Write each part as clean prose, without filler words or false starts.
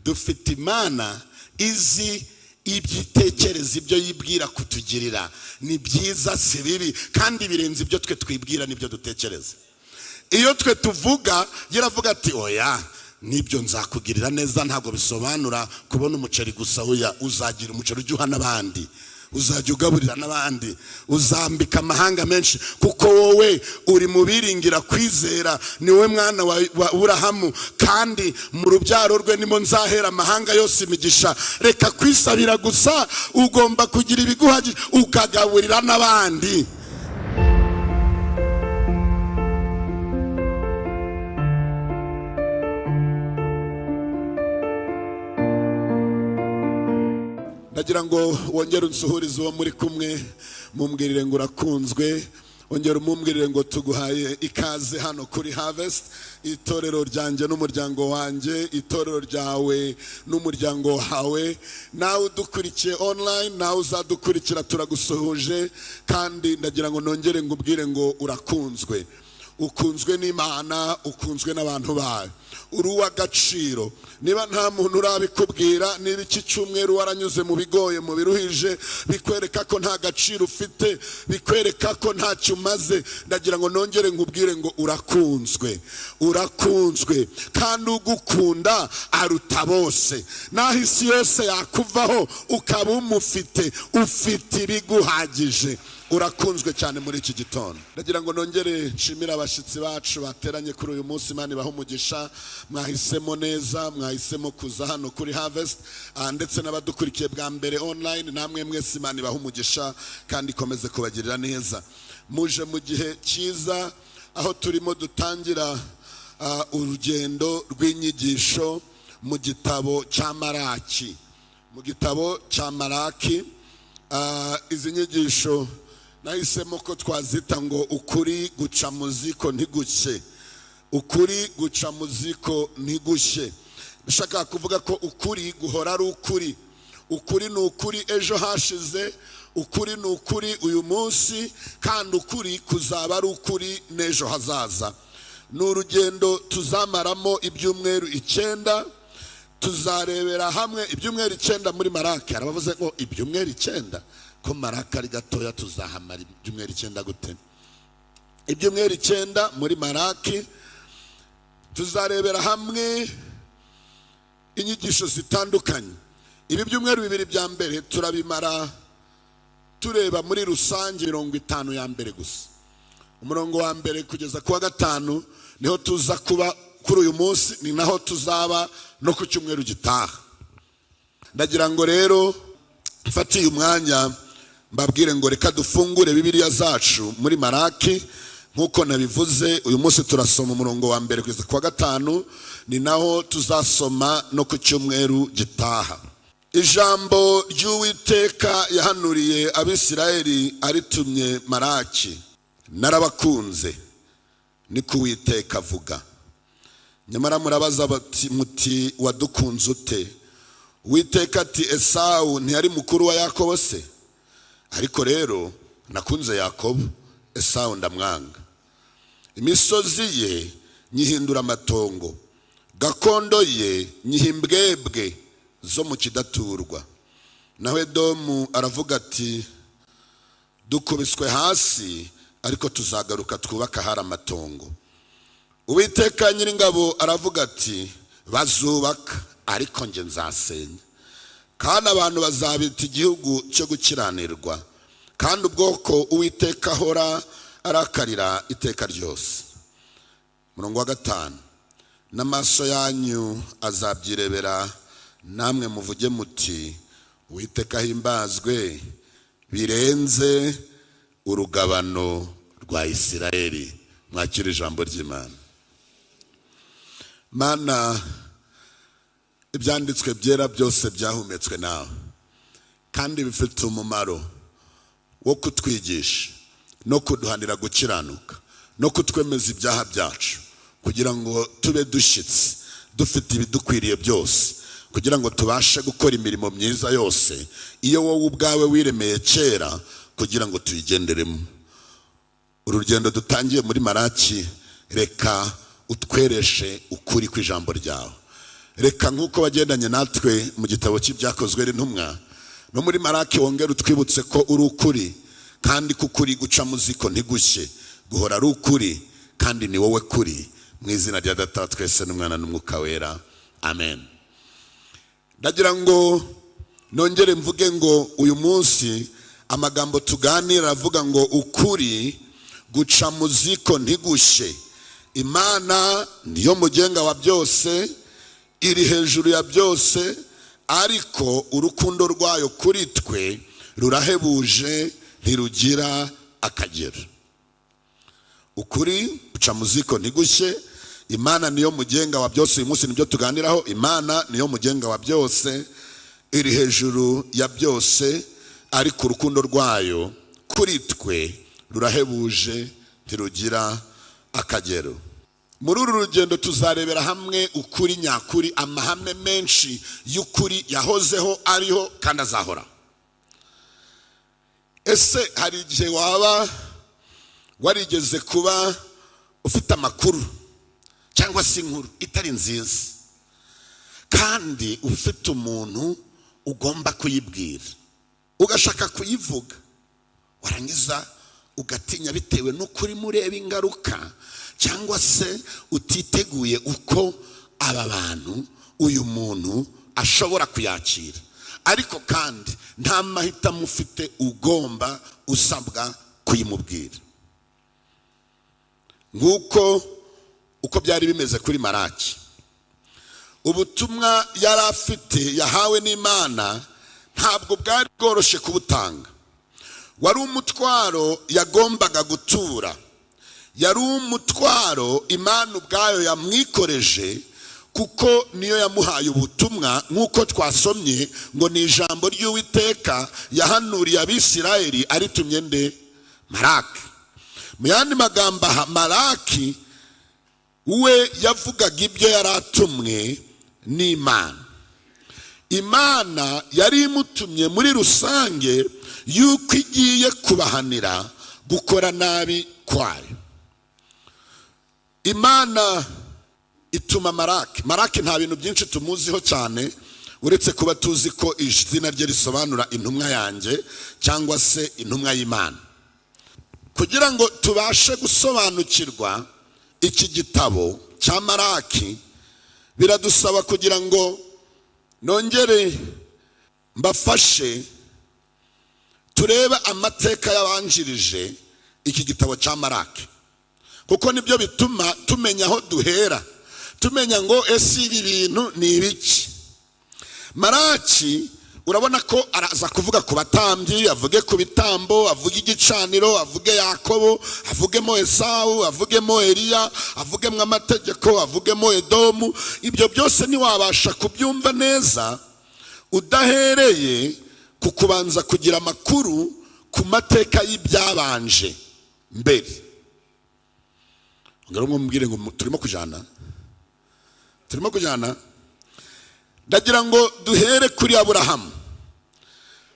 dufite Imana izi ibyitekereza ibyo yibwira kutugirira ni byiza si bibi kandi birenze ibyo twe twibwira n'ibyo dutekereza. Iyo twe tuvuga yaravuga ati oya nibyo nzakugirira neza, ntago bisobanura kubona umuceri gusa. Oya, uzagira umuceri ujya n'abandi, uzajya ugaburira n'abandi, uzambika amahanga menshi, kuko wowe uri mu biringira kwizera, niwe mwana wa Aburahamu, kandi mu rubyaro rwe nimo nzahera amahanga yose imigisha. Reka kwisabira gusa, ugomba kugira ibiguhagije ukagaburira n'abandi. Ndagira ngo wongere unsuhurize uwo muri kumwe, mumbwirire ngo urakunzwe, wongere umumbwirire ngo tuguhaye ikaze hano kuri Harvest, itorero ryanjye n'umuryango wanjye, itorero ryawe n'umuryango wawe. Nawe udukurikiye online, nawe uzadukurikira, turagusuhuje. Kandi ndagira ngo nongere ngubwire ngo urakunzwe. Ukunzwe n'Imana, ukunzwe n'abantu bawe, uri uw'agaciro. Niba nta muntu urabikubwira, niba iki cyumweru waranyuze mu bigoye, mu biruhije, bikwereka ko nta gaciro ufite, bikwereka ko ntacyo umaze, ndagira ngo nongere ngubwire ngo urakunzwe. Urakunzwe, kandi ugukunda aruta bose. Naho isi yose yakuvaho ukaba umufite, ufite ibiguhagije. Urakunzwe cyane muri iki gitondo. Ndagira ngo nongere nshimira abashyitsi bacu bateranye kuri uyu munsi. Imana ibahe umugisha, mwahisemo neza, mwahisemo kuza hano kuri Harvest, ndetse n'abadukurikiye bwa mbere online, namwe mwese Imana ibahe umugisha kandi ikomeze kubagirira neza. Muje mu gihe cyiza aho turimo dutangira urugendo rw'inyigisho mu gitabo cya Malaki. Mu gitabo cya Malaki, izi nyigisho nahisemo ko twazita ngo ukuri guca mu ziko ntigushye. Ukuri guca mu ziko ntigushye. Bishaka kuvuga ko ukuri guhora ari ukuri. Ukuri ni ukuri ejo hashize, ukuri ni ukuri uyu munsi, kandi ukuri kuzaba ari ukuri n'ejo hazaza. Ni urugendo tuzamaramo ibyumweru 9. Tuzarebera hamwe ibyumweru 9 muri Malaki. Arabavuze ngo ibyumweru 9 ko Malaki ari gatoya, tuzahamara ibyumweru 9 gute? Ibyumweru 9 muri Malaki tuzarebera hamwe inyigisho zitandukanye. Ibi byumweru 2 bya mbere turabimara tureba muri rusange 50 ya mbere gusa. Umurongo wa mbere kugeza ku wa 5 niho tuza kuba kuri uyu munsi, ni naho tuzaba no ku cyumweru gitaha. Ndagira ngo rero mfatiye umwanya mbabwire ngo reka dufungure Bibiliya zacu muri Malaki. Nkuko nabivuze, uyu munsi turasoma umurongo wa mbere kugeza ku wa 5, ni naho tuzasoma no ku cyumweru gitaha. Ijambo ry'Uwiteka yahanuriye Abisirayeli aritumye Malaki. Narabakunze, niko Uwiteka avuga. Nyamara murabaza bati muti wadukunze ute? Uwiteka ati Esawu ntiyari mukuru wa Yakobo se? Ariko rero nakunze Yakobo, Esawu ndamwanga. Imisozi ye nyihindura amatongo, gakondo ye nyihimbwebwe zo mu kidaturwa. Nawe Edomu aravuga ati dukubiswe hasi, ariko tuzagaruka twubaka hari amatongo. Uwiteka Nyiringabo aravuga ati bazubaka, ariko nge nzasenya, kandi abantu bazabita igihugu cyo gukiranirwa, kandi ubwoko Uwiteka ahora arakarira iteka ryose. Murongo wa 5, n'amaso yanyu azabyirebera, namwe muvuge muti Uwiteka himbazwe birenze urugabano rwa Isirayeli. Mwakira ijambo ry'Imana. Mana, ibyanditswe byera byose byahumetswe nawe, kandi bifite umumaro wo kutwigisha no kuduhanira gukiranuka no kutwemeza ibyaha byacu, kugira ngo tube dushyitsi dufite ibidukwiriye byose, kugira ngo tubashe gukora imirimo myiza yose iyo wowe ubwawe wiremeye kera, kugira ngo tuyigenderemo. Urugendo dutangiye muri Malaki, reka utwereshe ukuri kw'ijambo ryawe. reka nk'uko wagendanye natwe mu gitabo cy'ibyakozwe n'intumwa no muri Maraki wongera utwibutse ko uri ukuri, kandi kukuri guca mu Ziko ntigushye, guhora ari ukuri kandi ni wowe kuri, mu izina rya Data twese n'Umwana n'Umwuka wera, amen. Ndagira ngo nongere mvuge ngo uyu munsi amagambo tuganira avuga ngo ukuri guca mu Ziko ntigushye. Imana niyo mugenga wa byose, iri hejuru ya byose, ariko urukundo rwayo kuri twe rurahebuje ntirugira akagero. Ukuri guca mu Ziko ntigushye. Imana niyo mugenga wa byose. Uyu munsi nibyo tuganiraho. Imana niyo mugenga wa byose, iri hejuru ya byose, ariko urukundo rwayo kuri twe rurahebuje ntirugira akagero. Muri uru rugendo tuzarebera hamwe ukuri nyakuri, amahame menshi y'ukuri yahozeho, ariho kandi azahora. Ese hari igihe waba warigeze kuba ufite amakuru cyangwa se inkuru itari nziza, kandi ufite umuntu ugomba kuyibwira, ugashaka kuyivuga, warangiza ugatinya bitewe n'ukuri mureba ingaruka, cyangwa se utiteguye uko aba bantu uyu muntu ashobora kuyakira, ariko kandi nta mahitamo ufite, ugomba usabwa kuyimubwira. Uko byari bimeze kuri Maraki. Ubutumwa yari afite yahawe n'Imana ntabwo bwari bworoshye kubutanga. Wari umutwaro yagombaga gutura, yari umutwaro Imana ubwayo yamwikoreje, kuko niyo yamuhaye ubutumwa. Nk'uko twasomye ngo ni ijambo ry'Uwiteka yahanuriye Abisirayeli aritumye nde? Maraki. Mu yandi magambo, Maraki we yavugaga ibyo yari atumwe n'Imana. Imana yari imutumye muri rusange yuko igiye kubahanira gukora nabi kwayo. Imana ituma Maraki. Maraki nta bintu byinshi tumuziho cyane, uretse kuba tuzi ko izina rye risobanura intumwa yanjye cyangwa se intumwa y'Imana. Kugira ngo tubashe gusobanukirwa iki gitabo cya Maraki, biradusaba kugira ngo nongere mbafashe turebe amateka yabanjirije iki gitabo cya Maraki, kuko nibyo bituma tumenya aho duhera, tumenya ngo ese ibi bintu ni ibiki. Maraki urabona ko araza kuvuga ku batambyi, avuge ku bitambo, avuge igicaniro, avuge Yakobo, avugemo Esawu, avugemo Eliya, avugemo amategeko, avugemo Edomu. Ibyo byose ntiwabasha kubyumva neza udahereye ku kubanza kugira amakuru ku mateka y'ibyabanje mbere. Ngaro mwumvire ngo turimo kujana. Ndagira ngo duhere kuri Aburahamu,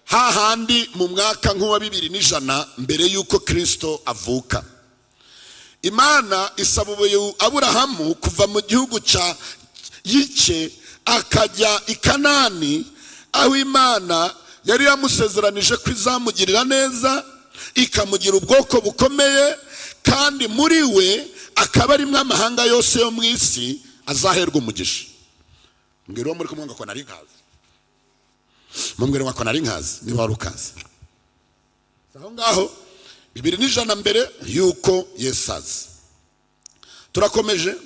hahandi mu mwaka nk'uwa 2100 mbere y'uko Kristo avuka. Imana isaba Aburahamu kuva mu gihugu cya Yice akajya i Kanani, aho Imana yari yamusezeranije ko izamugirira neza, ikamugira ubwoko bukomeye, kandi muri we akaba ari amahanga yose yo mu isi azaherwa umugisha. Mbwira muri kumwanga ko nari nkazi. Mumbwira ngo nari nkazi, ni wari ukazi. Aho ngaho 2100 mbere yuko Yesazi. Turakomeje.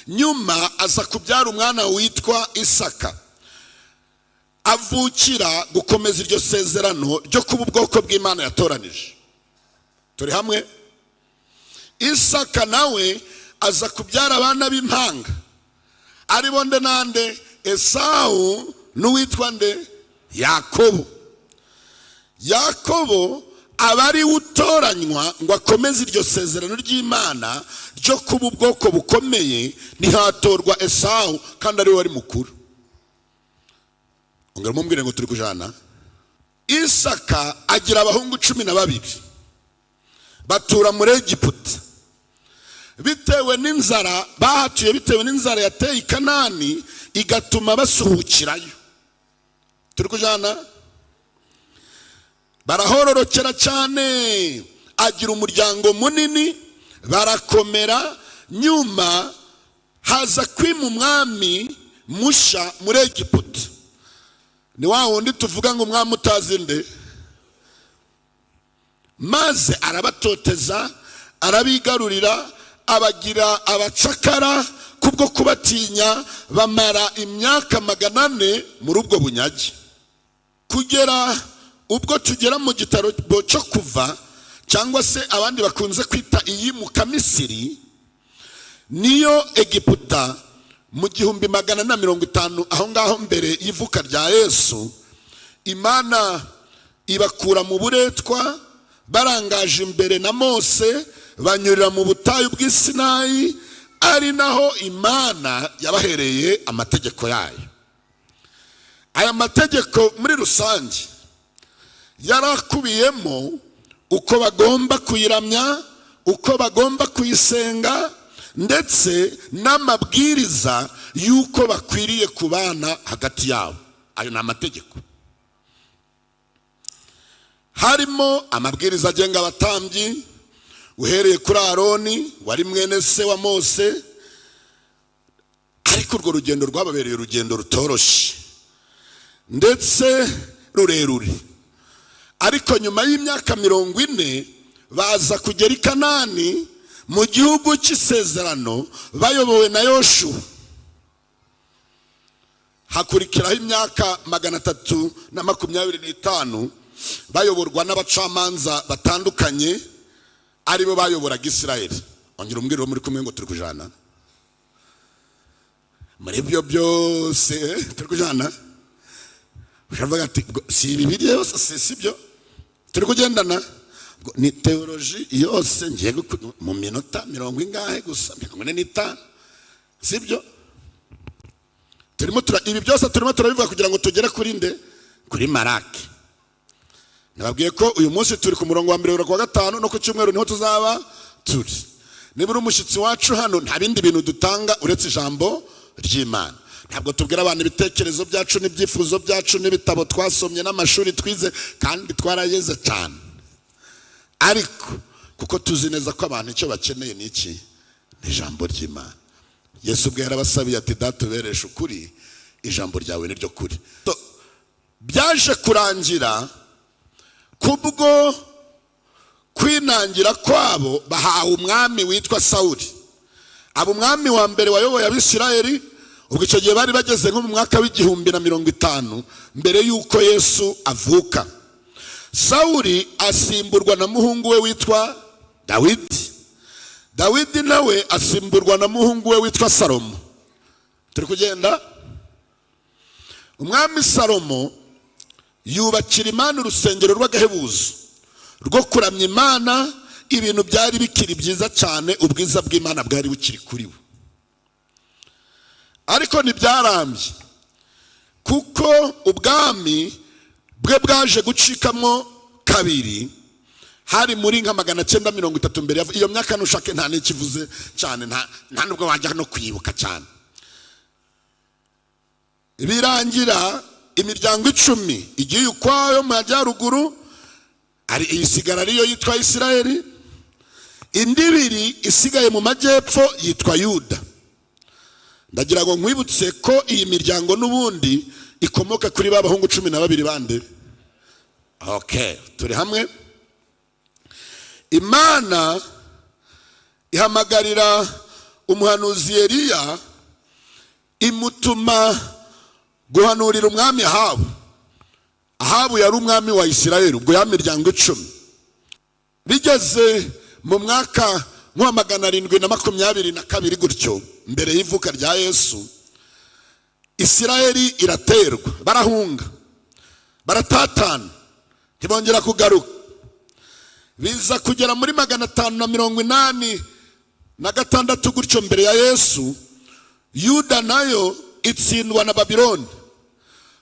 Nyuma aza kubyara umwana witwa Isaka, avukira gukomeza iryo sezerano ryo kuba ubwoko bw'Imana yatoranije. Turi hamwe? Isaka nawe aza kubyara abana b'impanga, aribo nde nande? Esawu n'uwitwa nde? Yakobo. Yakobo abari utoranywa ngo akomeze iryo sezerano ry'Imana ryo kuba ubwoko bukomeye, ntihatorwa Esawu kandi ari we wari mukuru. Ongera mumbwire ngo turi kujana. Isaka agira abahungu 12 batura muri Egiputa, bitewe n'inzara bahatuye, bitewe n'inzara yateye i Kanani igatuma basuhukirayo. Turi kujana, barahororokera cyane, agira umuryango munini, barakomera. Nyuma haza kwima umwami musha muri Egiputa. Ni wa wundi tuvuga ngo umwami utazi nde, maze arabatoteza, arabigarurira, abagira abacakara. Kubwo kubatinya bamara imyaka 400 muri ubwo bunyage, kugera ubwo tugera mu gitaro cyo Kuva, cyangwa se abandi bakunze kwita iyimuka Misiri. Niyo Egiputa mu 150 aho ngaho mbere y'ivuka rya Yesu, Imana ibakura mu buretwa, barangaje imbere na Mose, banyurira mu butayu bw'Isinayi, ari naho Imana yabahereye amategeko yayo. Aya mategeko muri rusange yarakubiyemo uko bagomba kuyiramya, uko bagomba kuyisenga, ndetse n'amabwiriza y'uko bakwiriye kubana hagati yabo. Ayo ni amategeko. Harimo amabwiriza agenga abatambyi, uhereye kuri Aroni wari mwene se wa Mose. Ariko urwo rugendo rwababereye urugendo rutoroshe ndetse rurerure. Ariko nyuma y'imyaka 40 baza kugera i Kanani mu gihugu cy'isezerano, bayobowe na Yoshuwa. Hakurikiraho imyaka 325 bayoborwa n'abacamanza batandukanye, aribo bayoboraga Isirayeli. Ongera umbwire muri kumwe ngo turi kujana muri byo byose, turi kujana. Ushavuga ati si Bibiliya yose, si byo turi kugendana, ni teoloji yose ngiye mu minota 40 ingahe gusa, 45, si byo? Ibi byose turimo turabivuga kugira ngo tugere kuri nde, kuri Maraki. Nababwiye ko uyu munsi turi ku murongo wa 1 kwa 5, no ku cyumweru niho tuzaba turi. Nibura umushyitsi wacu hano nta bindi bintu dutanga uretse ijambo ry'Imana. Ntabwo tubwira abantu ibitekerezo byacu n'ibyifuzo byacu n'ibitabo twasomye n'amashuri twize, kandi twarayeze cyane. Ariko kuko tuzi neza ko abantu icyo bakeneye ni iki, ni ijambo ry'Imana. Yesu ubwe yarabasabiye ati datubereshe ukuri, ijambo ryawe ni ryo kuri. Byaje kurangira kubwo kwinangira kwabo, bahawe umwami witwa Sawuli. Abo umwami wa mbere wayoboye Abisirayeli, ubwo icyo gihe bari bageze nko mu mwaka w'150 mbere y'uko Yesu avuka. Sawuli asimburwa na muhungu we witwa Dawidi. Dawidi nawe asimburwa na muhungu we witwa Salomo. Turi kugenda. Umwami Salomo yubakira Imana urusengero rw'agahebuzo rwo kuramya Imana. Ibintu byari bikiri byiza cyane, ubwiza bw'Imana bwari bukiri kuri we. Ariko ntibyarambye, kuko ubwami bwe bwaje gucikamo kabiri. Hari muri nka 930 mbere iyo myaka, nushake nta n'ikivuze cyane, nta nubwo wajya no kwibuka cyane. Birangira imiryango 10 igiye ukwayo mu majyaruguru, ari isigara ariyo yitwa Isirayeli. Indi 2 isigaye mu majyepfo yitwa Yuda. Ndagira ngo nkwibutse ko iyi miryango n'ubundi ikomoka kuri babahungu 12 bande. Okay, turi hamwe. Imana ihamagarira umuhanuzi Eliya, imutuma guhanurira umwami Ahabu. Ahabu yari umwami wa Isirayeli, ubwo ya miryango 10. Bigeze mu mwaka nka 722 gutyo mbere y'ivuka rya Yesu, Isirayeli iraterwa, barahunga, baratatana, ntibongera kugaruka. Biza kugera muri 586 gutyo mbere ya Yesu, Yuda nayo itsindwa na Babiloni.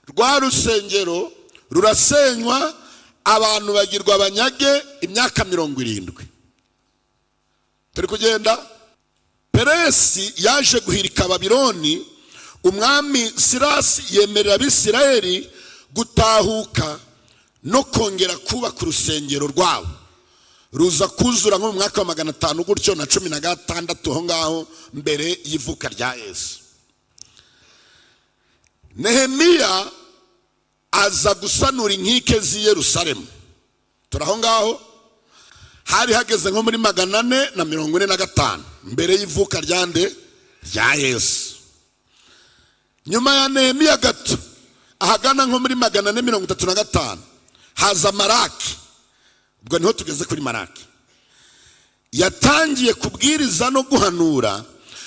Rwa rusengero rurasenywa, abantu bagirwa abanyage imyaka 70. Turi kugenda. Peresi yaje guhirika Babiloni. Umwami Sirasi yemerera Abisirayeli gutahuka no kongera kubaka urusengero rwabo, ruza kuzura nko mu mwaka wa 500 gutyo na 16 aho ngaho mbere y'ivuka rya Yesu. Nehemiya aza gusanura inkike z'i Yerusalemu. Turaho ngaho hari hageze nko muri 445 mbere y'ivuka rya Yesu. Nyuma ya Nehemiya gato ahagana nko muri 435 haza Maraki. Ubwo niho tugeze kuri Maraki. Yatangiye kubwiriza no guhanura,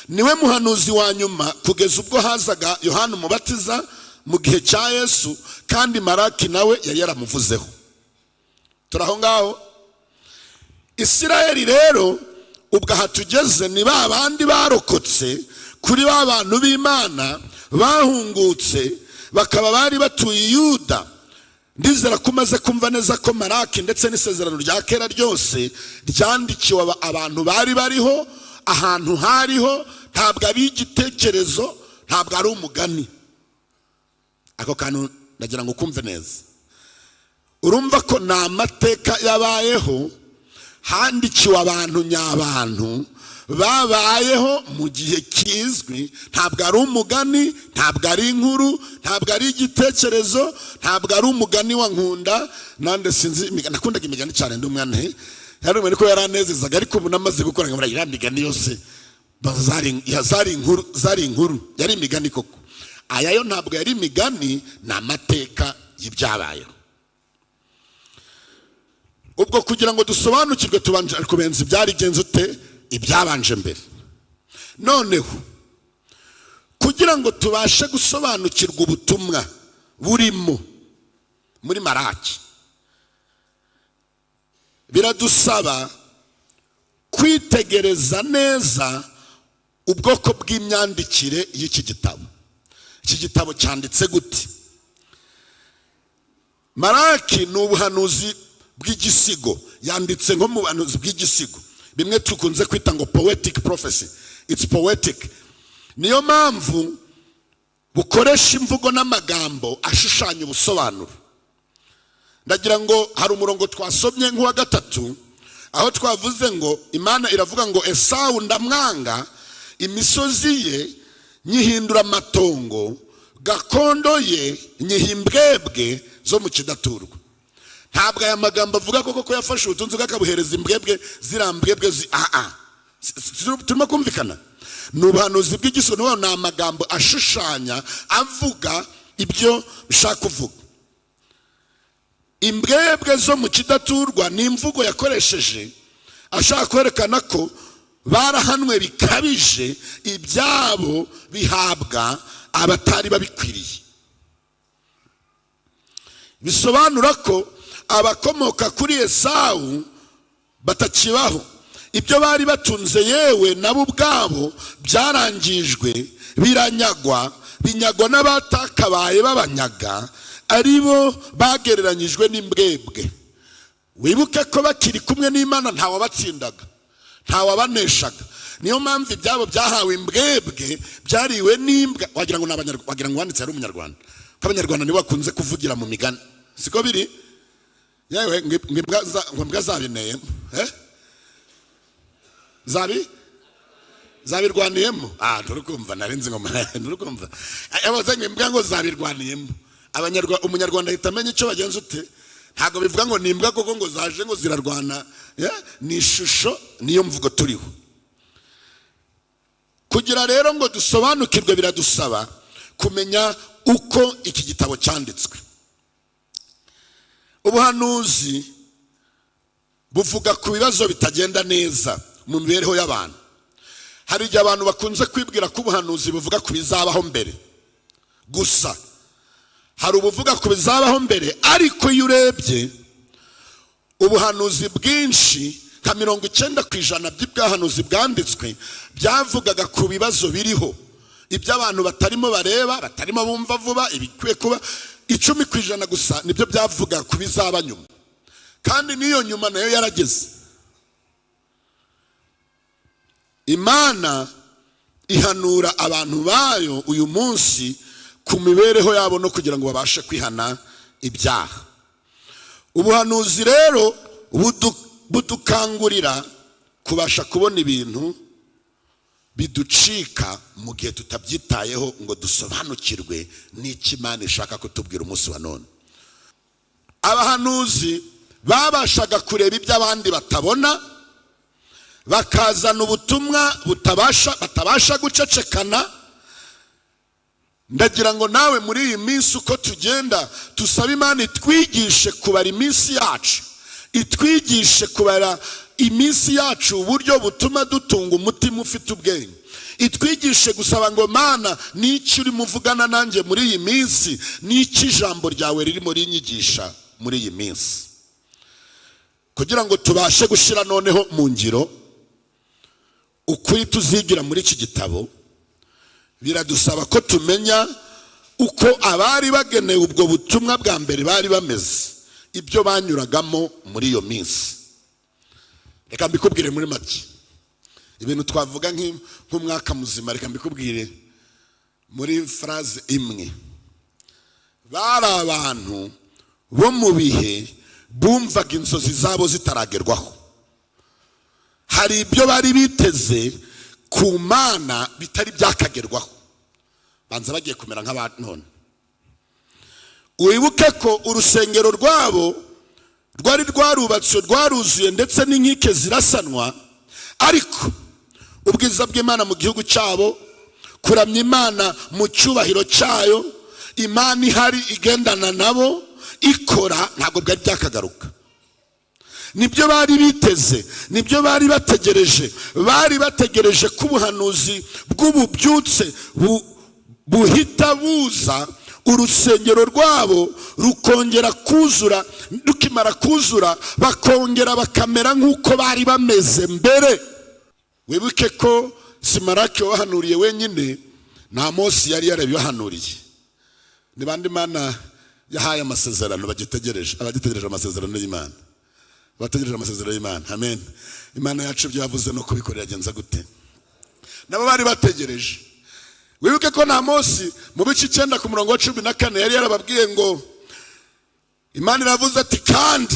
niwe muhanuzi wa nyuma kugeza ubwo hazaga Yohana Umubatiza mu gihe cya Yesu, kandi Maraki nawe yari yaramuvuzeho. Turaho ngaho. Isirayeli rero ubwo hatugeze ni ba bandi barokotse kuri ba bantu b'Imana bahungutse bakaba bari batuye Yuda. Ndizera kumaze kumva neza ko Maraki ndetse n'isezerano rya kera ryose ryandikiwe abantu bari bariho ahantu hariho, ntabwo ari igitekerezo, ntabwo ari umugani. Ako kantu ndagira ngo kumve neza. Urumva ko na amateka yabayeho, handikiwe abantu nyabantu babayeho mu gihe kizwi, ntabwo ari umugani, ntabwo ari inkuru, ntabwo ari igitekerezo, ntabwo ari umugani wa nkunda. Nande sinzi nakundaga imigani cyane ndi umwana yari umwe ko yaranezezaga, ariko ubu namaze gukora ngo iriya migani yose zari inkuru, yari imigani koko. Aya yo ntabwo yari imigani, ni amateka y'ibyabayeho. Ubwo kugira ngo dusobanukirwe tubanje kubenza ibyari genze ute ibyabanje mbere. Noneho kugira ngo tubashe gusobanukirwa ubutumwa burimo muri Maraki, biradusaba kwitegereza neza ubwoko bw'imyandikire y'iki gitabo. Iki gitabo cyanditse gute? Maraki ni ubuhanuzi bw'igisigo, yanditse nko mu buhanuzi bw'igisigo, bimwe tukunze kwita ngo poetic prophecy. It's poetic. Niyo mpamvu bukoresha imvugo n'amagambo ashushanya ubusobanuro. Ndagira ngo hari umurongo twasomye nk'uwa 3 aho twavuze ngo Imana iravuga ngo Esawu ndamwanga, imisozi ye nyihindura amatongo, gakondo ye nyihimbwebwe zo mu kidaturwa. Ntabwo aya magambo avuga ko yafashe ubutunzi bw'akabuhereza imbwebwe zirambwebwe turimo kumvikana. Ni ubuhanuzi bw'igisono, ni amagambo ashushanya avuga ibyo bishaka kuvuga. Imbwebwe zo mu kidaturwa ni imvugo yakoresheje ashaka kwerekana ko barahanwe bikabije, ibyabo bihabwa abatari babikwiriye. Bisobanura ko abakomoka kuri Esawu batakibaho. Ibyo bari batunze yewe nabo ubwabo byarangijwe, binyagwa n'abatakabaye babanyaga, aribo bagereranyijwe n'imbwebwe. Wibuke ko bakiri kumwe n'Imana ntawabatsindaga, ntawabaneshaga. Niyo mpamvu ibyabo byahawe imbwebwe, byariwe n'imbwa. Wagira ngo n'abanyarwanda, wagira ngo wanditse ari umunyarwanda. Abanyarwanda nibo bakunze kuvugira mu migani, siko biri? Yewe mbwa zabineye zabirwaniyemo. Nturukumva narinzi ngo nturukumva abaze imbwa ngo zabirwaniyemo. Umunyarwanda ahita amenya icyo bagenza ute. Ntabwo bivuga ngo ni imbwa koko ngo zaje ngo zirarwana, ni ishusho, niyo mvugo turiho. Kugira rero ngo dusobanukirwe biradusaba kumenya uko iki gitabo cyanditswe. Ubuhanuzi buvuga ku bibazo bitagenda neza mu mibereho y'abantu. Hari igihe abantu bakunze kwibwira ko ubuhanuzi buvuga ku bizabaho mbere gusa. Hari ubuvuga ku bizabaho mbere, ariko iyo urebye ubuhanuzi bwinshi nka 90% by'ibyahanuzi bwanditswe byavugaga ku bibazo biriho, ibyo abantu batarimo bareba, batarimo bumva vuba, ibikwiye kuba. 10% gusa nibyo byavuga ku bizaba nyuma, kandi niyo nyuma nayo yarageze. Imana ihanura abantu bayo uyu munsi ku mibereho yabo no kugira ngo babashe kwihana ibyaha. Ubuhanuzi rero budukangurira kubasha kubona ibintu biducika mu gihe tutabyitayeho ngo dusobanukirwe n'iki Imana ishaka kutubwira umunsi wa none. Abahanuzi babashaga kureba ibyo abandi batabona, bakazana ubutumwa batabasha gucecekana. Ndagira ngo nawe muri iyi minsi uko tugenda tusaba Imana itwigishe kubara iminsi yacu, itwigishe kubara iminsi yacu uburyo butuma dutunga umutima ufite ubwenge, itwigishe gusaba ngo Mana n'iki urimo uvugana nanjye muri iyi minsi, n'iki ijambo ryawe ririmo rinyigisha muri iyi minsi, kugira ngo tubashe gushyira noneho mu ngiro ukuri tuzigira muri iki gitabo. Biradusaba ko tumenya uko abari bagenewe ubwo butumwa bwa mbere bari bameze, ibyo banyuragamo muri iyo minsi. Reka mbikubwire muri make ibintu twavuga nk'umwaka muzima. Reka mbikubwire muri phrase imwe. Bari abantu bo mu bihe bumvaga inzozi zabo zitaragerwaho. Hari ibyo bari biteze ku Mana bitari byakagerwaho, banza bagiye kumera nk'abantu none. Wibuke ko urusengero rwabo rwari rwarubatswe, rwaruzuye ndetse n'inkike zirasanwa, ariko ubwiza bw'Imana mu gihugu cyabo, kuramya Imana mu cyubahiro cyayo, Imana ihari igendana nabo ikora, ntabwo bwari byakagaruka. Nibyo bari biteze, nibyo bari bategereje. Bari bategereje ko ubuhanuzi bw'ububyutse buhita buza, urusengero rwabo rukongera kuzura. Rukimara kuzura bakongera bakamera nk'uko bari bameze mbere. Wibuke ko Simaraki wahanuriye wenyine, na Mose yari yarabihanuriye. Ni bandi Imana yahaye amasezerano bagitegereje, abagitegereje amasezerano y'Imana, bategereje amasezerano y'Imana. Amen. Imana yacu ibyo yavuze no kubikorera agenza gute? Nabo bari bategereje. Wibuke ko na Mose mu bice 9 ku murongo wa 14 yari yarababwiye ngo Imana iravuze ati, kandi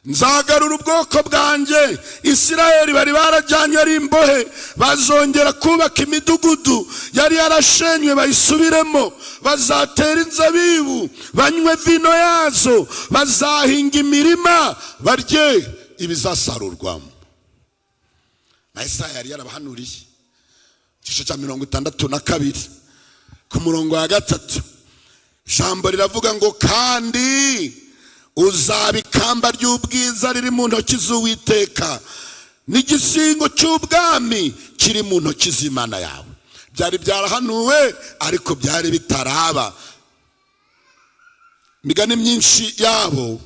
nzagarura ubwoko bwanjye Isirayeli bari barajyanye ari imbohe, bazongera kubaka imidugudu yari yarashenywe bayisubiremo, bazatera inzabibu banywe vino yazo, bazahinga imirima barye ibizasarurwamo. Na Isaya yari yarabahanuriye igice cya 62 ku murongo wa 3. Ijambo riravuga ngo, kandi uzaba ikamba ry'ubwiza riri mu ntoki z'Uwiteka, n'igisingo cy'ubwami kiri mu ntoki z'Imana yawe. Byari byarahanuwe ariko byari bitaraba. Imigani myinshi yabo,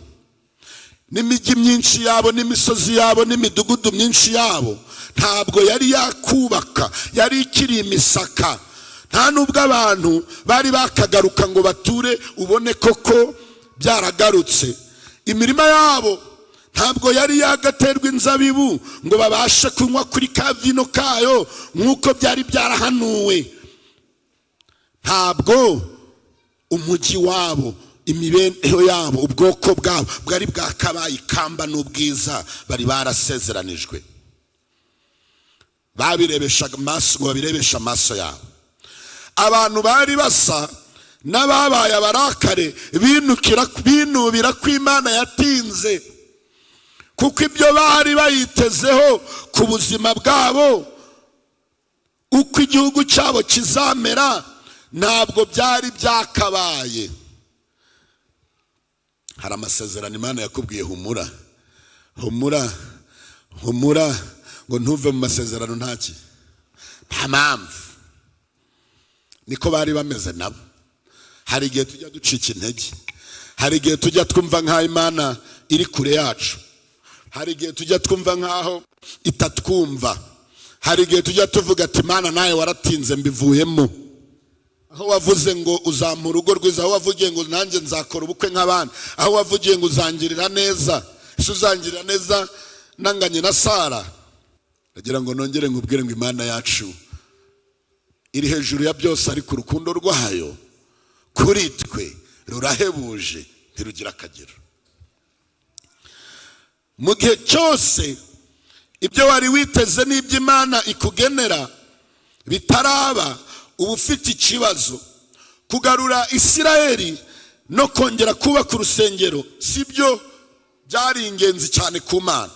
n'imijyi myinshi yabo, n'imisozi yabo, n'imidugudu myinshi yabo ntabwo yari yakubaka, yari ikiri imisaka. Nta nubwo abantu bari bakagaruka ngo bature ubone koko byaragarutse. Imirima yabo ntabwo yari yagaterwa inzabibu ngo babashe kunywa kuri ka vino kayo nk'uko byari byarahanuwe. Ntabwo umujyi wabo, imibereho yabo, ubwoko bwabo bwari bwakabaye ikamba n'ubwiza bari barasezeranijwe. Babirebeshaga amaso ngo babirebesha amaso yabo. Abantu bari basa n'ababaye abarakare, binubira ko Imana yatinze, kuko ibyo bari bayitezeho ku buzima bwabo, uko igihugu cyabo kizamera, ntabwo byari byakabaye. Hari amasezerano Imana yakubwiye, humura humura humura, ngo ntuve mu masezerano nta mpamvu. Niko bari bameze nabo. Hari igihe tujya ducika intege, hari igihe tujya twumva nk'aho Imana iri kure yacu, hari igihe tujya twumva nk'aho itatwumva, hari igihe tujya tuvuga ati, Imana nawe waratinze mbivuyemo. Aho wavuze ngo uzampa urugo rwiza, aho wavugiye ngo nanjye nzakora ubukwe nk'abandi, aho wavugiye ngo uzangirira neza, ese uzangirira neza nanganye na Sara? Ndagira ngo nongere nkubwire ngo Imana yacu iri hejuru ya byose, ariko urukundo rwayo kuri twe rurahebuje ntirugira akagero. Mu gihe cyose ibyo wari witeze n'ibyo Imana ikugenera bitaraba, uba ufite ikibazo. Kugarura Isirayeli no kongera kubaka urusengero sibyo byari ingenzi cyane ku Mana,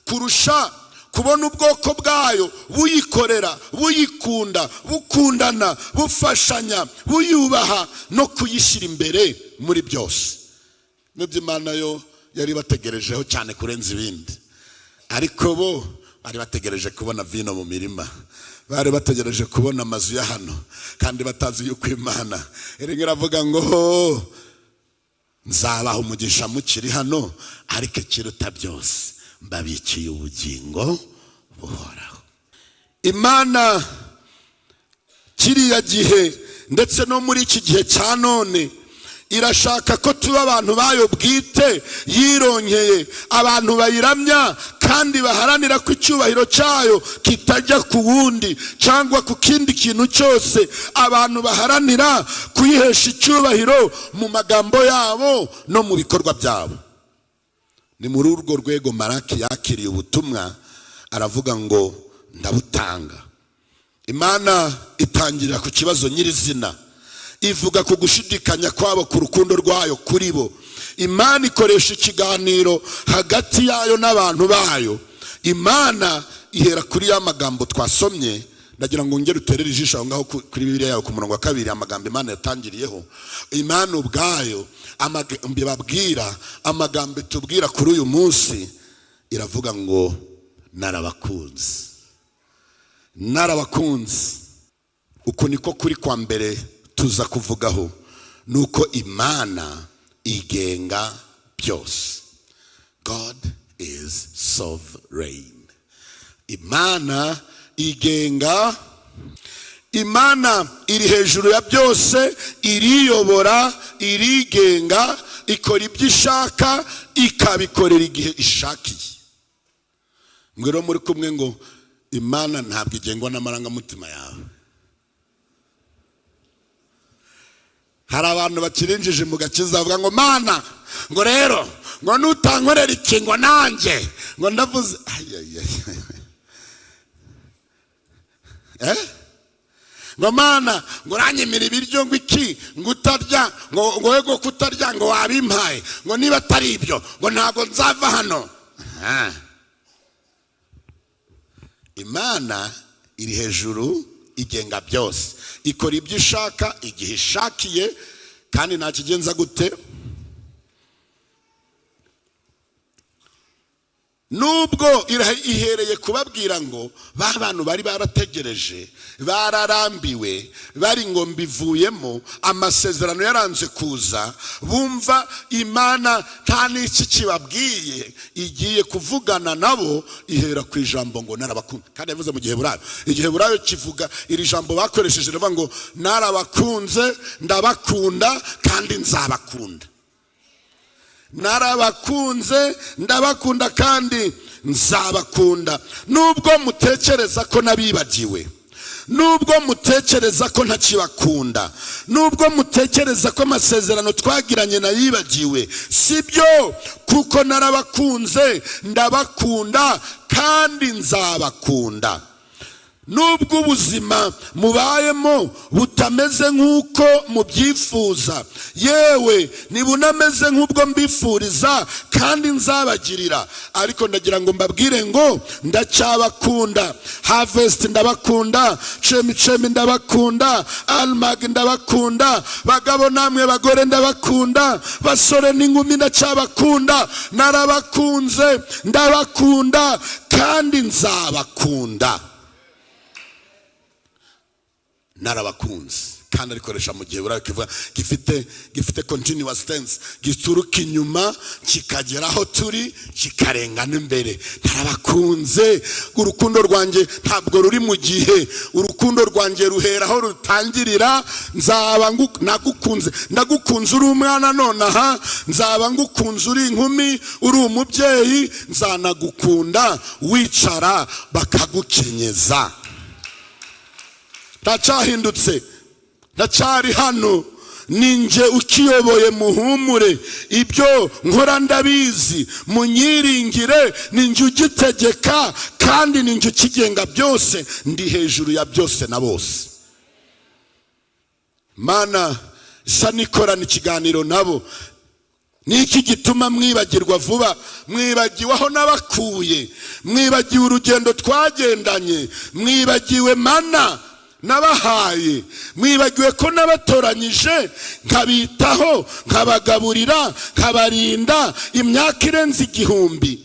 kurusha kubona ubwoko bwayo buyikorera, buyikunda, bukundana, bufashanya, buyubaha no kuyishyira imbere muri byose. Nibyo Imana yo yari bategerejeho cyane kurenza ibindi. Ariko bo bari bategereje kubona vino mu mirima, bari bategereje kubona amazu ya hano, kandi batazi yuko Imana iravuga ngo nzabaha umugisha mukiri hano, ariko ikiruta byose mbabikiye ubugingo buhoraho. Imana kiriya gihe ndetse no muri iki gihe cya none irashaka ko tuba abantu bayo bwite, yironkeye, abantu bayiramya kandi baharanira ko icyubahiro cyayo kitajya ku wundi cyangwa ku kindi kintu cyose. Abantu baharanira kuyihesha icyubahiro mu magambo yabo no mu bikorwa byabo. Ni muri urwo rwego Maraki yakiriye ubutumwa, aravuga ngo ndabutanga. Imana itangirira ku kibazo nyirizina, ivuga ku gushidikanya kwabo ku rukundo rwayo kuri bo. Imana ikoresha ikiganiro hagati yayo n'abantu bayo. Imana ihera kuri ya magambo twasomye. Ndagira ngo ngere uterere ijisho aho ngaho kuri Bibiliya yawe ku murongo wa 2, amagambo Imana yatangiriyeho. Imana ubwayo amagambo babwira, amagambo tubwira kuri uyu munsi, iravuga ngo narabakunze. Narabakunze. Uko niko kuri kwa mbere tuza kuvugaho, nuko Imana igenga byose. God is sovereign. Imana igenga. Imana iri hejuru ya byose, iriyobora, irigenga, ikora ibyo ishaka, ikabikorera igihe ishakiye. Mwero muri kumwe ngo Imana ntabwo igengwa n'amarangamutima yawe. Hari abantu bakirinjije mu gakiza bavuga ngo Mana, ngo rero ngo nutankorera iki ngo nanjye ngo ndavuze ngo Mana ngo uranyemera ibiryo ngo iki ngo utarya ngo wego kutarya ngo wabimpaye ngo niba atari ibyo ngo ntabwo nzava hano. Imana iri hejuru, igenga byose, ikora ibyo ishaka igihe ishakiye, kandi nta kigenza gute. Nubwo ihereye kubabwira ngo ba bantu bari barategereje, bararambiwe, bari ngo mbivuyemo, amasezerano yaranze kuza, bumva Imana nta n'iki kibabwiye, igiye kuvugana nabo, ihera ku ijambo ngo narabakunze. Kandi yavuze mu Giheburayo, Igiheburayo kivuga iri jambo bakoresheje rivuga ngo narabakunze, ndabakunda kandi nzabakunda. Narabakunze, ndabakunda kandi nzabakunda. Nubwo mutekereza ko nabibagiwe, nubwo mutekereza ko ntakibakunda, nubwo mutekereza ko amasezerano twagiranye nayibagiwe, sibyo, kuko narabakunze, ndabakunda kandi nzabakunda. Nubwo ubuzima mubayemo butameze nk'uko mubyifuza, yewe nibunameze nk'ubwo mbifuriza kandi nzabagirira, ariko ndagira ngo mbabwire ngo ndacyabakunda. Harvest ndabakunda, Chemi ndabakunda, Almag ndabakunda, bagabo namwe bagore ndabakunda, basore n'inkumi ndacyabakunda. Narabakunze, ndabakunda kandi nzabakunda. Narabakunze kandi arikoresha mu gihe urakivuga gifite continuous tense, gituruka inyuma kikageraho turi kikarengana imbere. Narabakunze. Urukundo rwanjye ntabwo ruri mu gihe, urukundo rwanjye ruheraho rutangirira. Nzaba nagukunze, ndagukunze uri umwana nonaha, nzaba ngukunze uri inkumi, uri umubyeyi, nzanagukunda wicara bakagukenyeza. ntacyahindutse, ndacyari hano, ninjye ukiyoboye, muhumure, ibyo nkora ndabizi, munyiringire, ninjye ugitegeka kandi ninjye ukigenga byose, ndi hejuru ya byose na bose. Mana isa nikorana ikiganiro nabo. Niki gituma mwibagirwa vuba? Mwibagiwe aho nabakuye, mwibagiwe urugendo twagendanye, mwibagiwe mana nabahaye, mwibagiwe ko nabatoranyije nkabitaho, nkabagaburira, nkabarinda imyaka irenze 1000.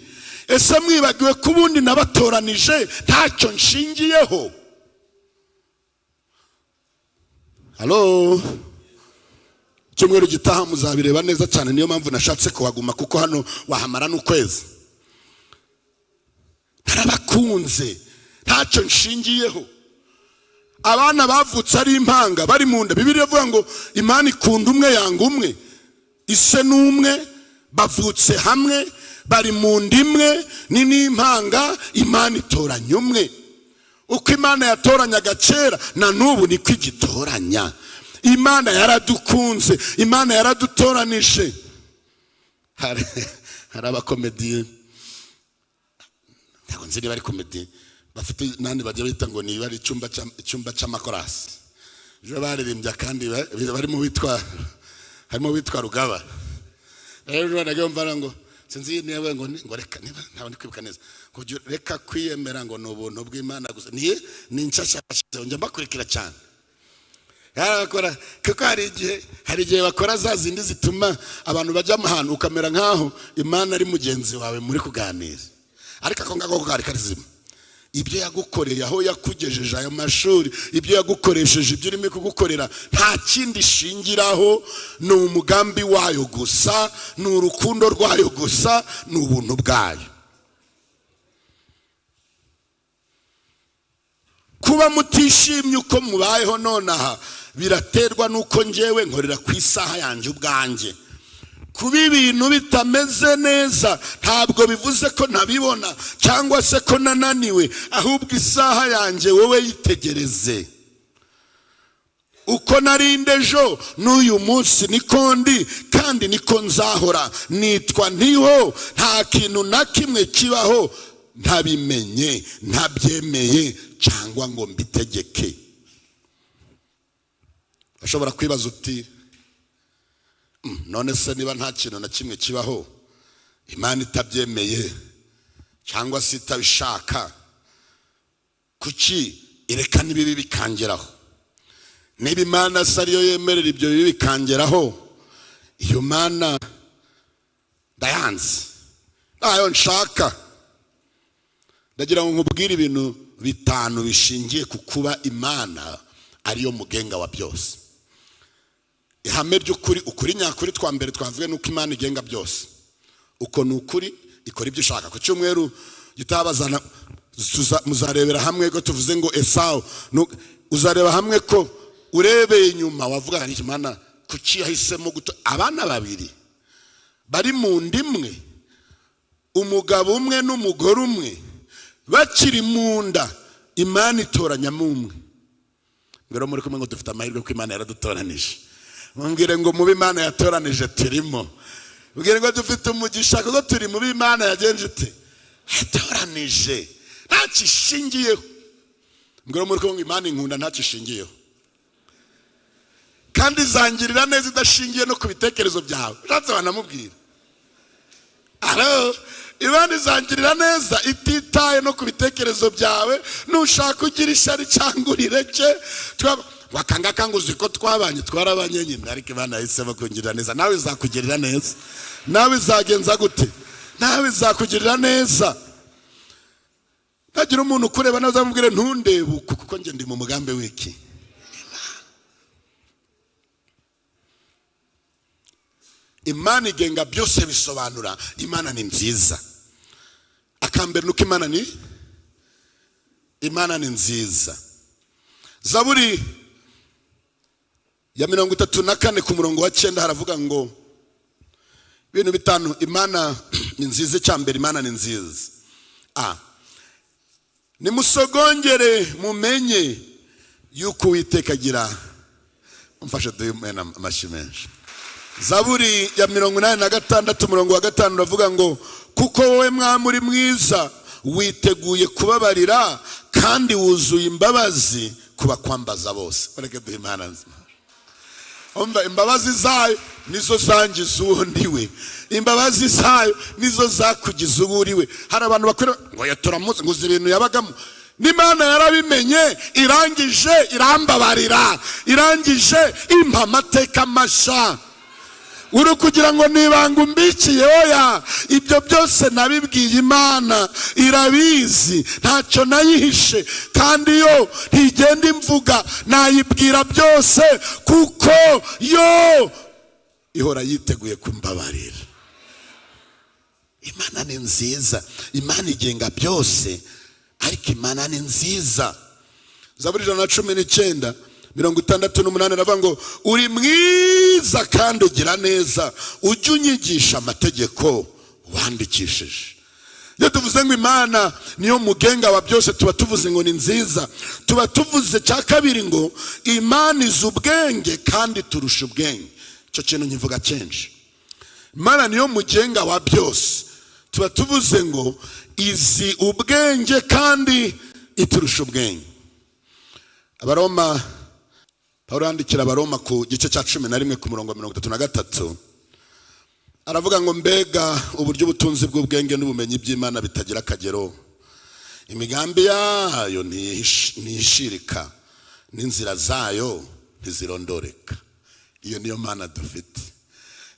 Ese mwibagiwe ko ubundi nabatoranije ntacyo nshingiyeho? Halo, cyumweru gitaha muzabireba neza cyane, niyo mpamvu nashatse kuhaguma, kuko hano wahamara n'ukwezi. Narabakunze ntacyo nshingiyeho. Abana bavutse ari impanga bari mu nda, Bibiliya ivuga ngo Imana ikunda umwe yanga umwe. Ise n'umwe, bavutse hamwe, bari mu nda imwe, ni n'impanga, Imana itoranya umwe. Uko Imana yatoranyaga kera na n'ubu niko igitoranya. Imana yaradukunze, Imana yaradutoranije. Hari abakomediye, ntabwo nzi niba ari komediye, bafite nandi bajya bita ngo niba ari icyumba cy'amakorasi. Ejo baririmbya kandi barimo witwa Rugaba. Rero nagayo mvana ngo sinzi niba ngo reka niba ntabwo kwibuka neza, ngo reka kwiyemera ngo n'ubuntu bw'Imana gusa. Ni nshashasha njya mbakurikira cyane. Yarakora kuko hari igihe bakora za zindi zituma abantu bajya ahantu ukamera nkaho Imana ari mugenzi wawe muri kuganira, ariko ako ngako kari karizima. Ibyo yagukoreye, aho yakugejeje ayo mashuri, ibyo yagukoresheje, ibyo urimo kugukorera, nta kindi shingiraho, ni umugambi wayo gusa, ni urukundo rwayo gusa, ni ubuntu bwayo. Kuba mutishimye uko mubayeho nonaha biraterwa nuko njyewe nkorera ku isaha yanjye ubwanjye. Kuba ibintu bitameze neza ntabwo bivuze ko ntabibona cyangwa se ko nananiwe, ahubwo isaha yanjye wowe yitegereze. Uko narinde ejo n'uyu munsi niko ndi, kandi niko nzahora. Nitwa ntiho, nta kintu na kimwe kibaho ntabimenye, ntabyemeye cyangwa ngo mbitegeke. Ashobora kwibaza uti none se niba nta kintu na kimwe kibaho Imana itabyemeye cyangwa se itabishaka, kuki ireka n'ibibi bikangeraho? Niba Imana se ariyo yemerera ibyo bibi bikangeraho, iyo Mana ndayanze, ntayo nshaka. Ndagira ngo nkubwire ibintu 5 bishingiye ku kuba Imana ariyo mugenga wa byose. Ihame ry'ukuri, ukuri nyakuri twa mbere twavuye nuko Imana igenga byose. Uko ni ukuri, ikora ibyo ushaka. Ku cyumweru gitabazana muzarebera hamwe ko tuvuze ngo Esau, uzareba hamwe ko urebeye inyuma wavuga ngo Imana kuki yahisemo abana babiri bari mu ndimwe, umugabo umwe n'umugore umwe, bakiri mu nda, Imana itoranyamo umwe. Ngero muri kumwe ngo dufite amahirwe ko Imana yaradutoranije. Mwambwire ngo mu Imana yatoranije turimo. Mwambwire ngo dufite umugisha kuko turi mu Imana yagenje ite yatoranije, ntakishingiyeho. Ngero muri kumwe ngo Imana inkunda ntakishingiyeho, kandi zangirira neza idashingiye no ku bitekerezo byawe. Ushatse banamubwira Imana izangirira neza ititaye no ku bitekerezo byawe. Nushaka ugira ishyari cyangwa urireke, wakanga kanguzi ko twarabanye nyine, ariko Imana yahisemo kungirira neza. Nawe izakugirira neza, nawe izagenza gute? Nawe izakugirira neza. Nagira umuntu kureba nawe uzamubwire ntundebe kuko nge ndi mu mugambi w'iki. Imana igenga byose, bisobanura Imana ni nziza. Akambere nuko Imana ni nziza. Zaburi ya 34 ku murongo wa 9 haravuga ngo ibintu 5 Imana ni nziza. Cyambere Imana ni nziza. Nimusogongere mumenye yuko Uwiteka agira, umfashe duhimena amashyi menshi. Zaburi ya 86 umurongo wa 5 uravuga ngo kuko wowe mwami uri mwiza, witeguye kubabarira kandi wuzuye imbabazi kuba kwambaza bose. Bareke duhimana nzima. Umva, imbabazi zayo nizo zangiza uwo ndiwe, imbabazi zayo nizo zakugiza uwo uriwe. Hari abantu bakwira ngo yaturamuze ngo ibintu yabagamo, n'Imana yarabimenye, irangije irambabarira, irangije impa amateka masha. Uri kugira ngo nibanga umbikiye? Oya, ibyo byose nabibwiye Imana, irabizi, ntacyo nayihishe, kandi yo ntigenda imvuga, nayibwira byose kuko yo ihora yiteguye kumbabarira. Imana ni nziza, Imana igenga byose, ariko Imana ni nziza. Zaburi 119 68 aravuga ngo uri mwiza kandi ugira neza, ujye unyigisha amategeko wandikishije. Iyo tuvuze ngo Imana niyo mugenga wa byose, tuba tuvuze ngo ni nziza. Tuba tuvuze cya kabiri ngo Imana izi ubwenge kandi turusha ubwenge. Icyo kintu nkivuga kenshi. Imana niyo mugenga wa byose, tuba tuvuze ngo izi ubwenge kandi iturusha ubwenge. Abaroma, Pawulo yandikira Abaroma ku gice cya 11 ku murongo 33 aravuga ngo mbega uburyo ubutunzi bw'ubwenge n'ubumenyi by'Imana bitagira akagero, imigambi yayo ntishirika, n'inzira zayo ntizirondoreka. Iyo niyo Mana dufite.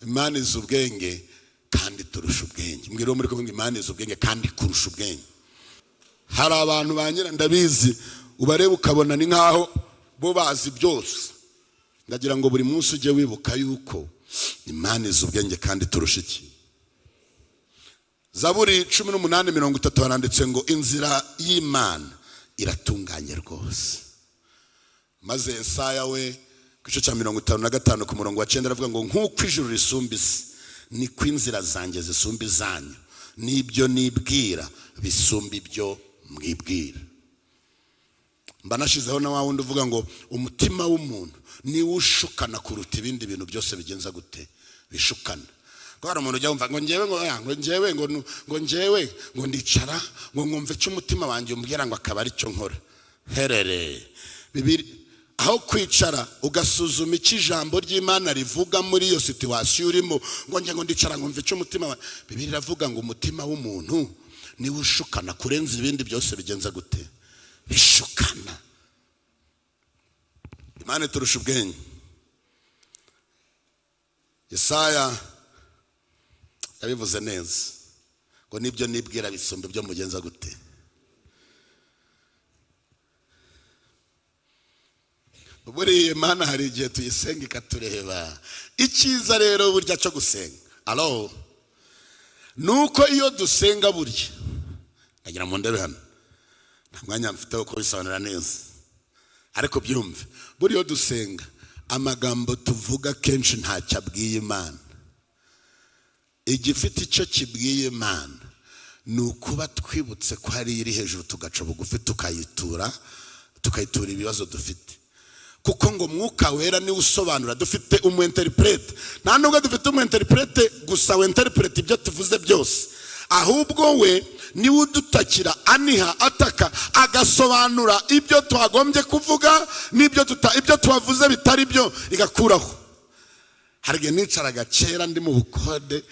Imana izi ubwenge kandi turusha ubwenge. Mbwira muri kuvuga Imana izi ubwenge kandi kurusha ubwenge. Hari abantu banyira ndabizi, ubareba ukabona ni nkaho bo bazi byose. Ndagira ngo buri munsi ujye wibuka yuko Imana izi ubwenge kandi turusha iki. Zaburi 18:30 haranditse ngo inzira y'Imana iratunganye rwose. Maze Yesaya we ku gice cya 55 ku murongo wa 9 aravuga ngo nk'uko ijuru risumba isi, niko inzira zanjye zisumba izanyu, n'ibyo nibwira bisumba ibyo mwibwira. Mbanashizeho na wa wundi uvuga ngo umutima w'umuntu ni ushukana kuruta ibindi bintu byose bigenza gute, bishukana. Ko hari umuntu ujya wumva ngo njyewe ngo ndicara ngo nkumve icyo umutima wanjye umbwira ngo akaba ari cyo nkora. Herere bibiri, aho kwicara ugasuzuma icyo ijambo ry'Imana rivuga muri iyo situation urimo, ngo ndicara nkumve icyo umutima wa Bibiri iravuga ngo umutima w'umuntu ni ushukana kurenza ibindi byose bigenza gute, bishukana. Imana turusha ubwenge. Yesaya yabivuze neza ngo nibyo nibwira bisumba ibyo mugenza gute. Buriya Imana hari igihe tuyisenga ikatureba. Icyiza rero burya cyo gusenga, alo, nuko iyo dusenga burya, nagira mu ndebe hano nta mwanya mfite wo kubisobanura neza, ariko byumve, buriya iyo dusenga amagambo tuvuga kenshi ntacyo abwiye Imana. Igifite icyo kibwiye Imana ni ukuba twibutse ko hari iri hejuru, tugaca bugufi tukayitura ibibazo dufite. Kuko ngo Mwuka Wera ni usobanura. Dufite umu-interprete, nta nubwo dufite umu-interprete gusa we-interprete ibyo tuvuze byose, ahubwo we ni udutakira, aniha, ataka, agasobanura ibyo twagombye kuvuga n'ibyo ibyo twavuze bitari byo igakuraho. Hari igihe nicaraga kera ndi mu bukode